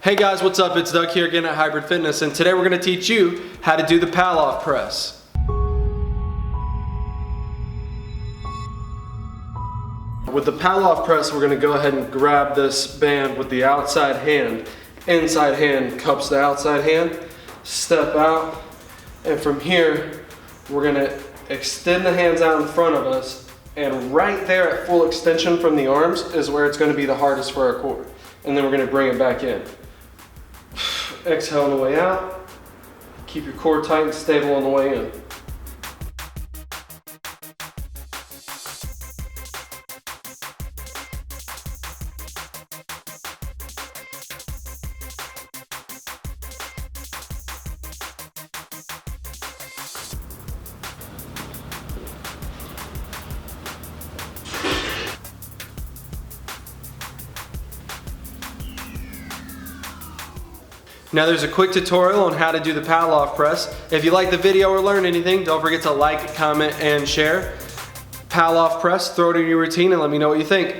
Hey guys, what's up? It's Doug here again at Hybrid Fitness, and today we're going to teach you how to do the Pallof Press. With the Pallof Press, we're going to go ahead and grab this band with the outside hand. Inside hand cups the outside hand, step out, and from here, we're going to extend the hands out in front of us, and right there at full extension from the arms is where it's going to be the hardest for our core. And then we're going to bring it back in. Exhale on the way out. Keep your core tight and stable on the way in. Now there's a quick tutorial on how to do the Pallof Press. If you like the video or learn anything, don't forget to like, comment, and share. Pallof Press, throw it in your routine and let me know what you think.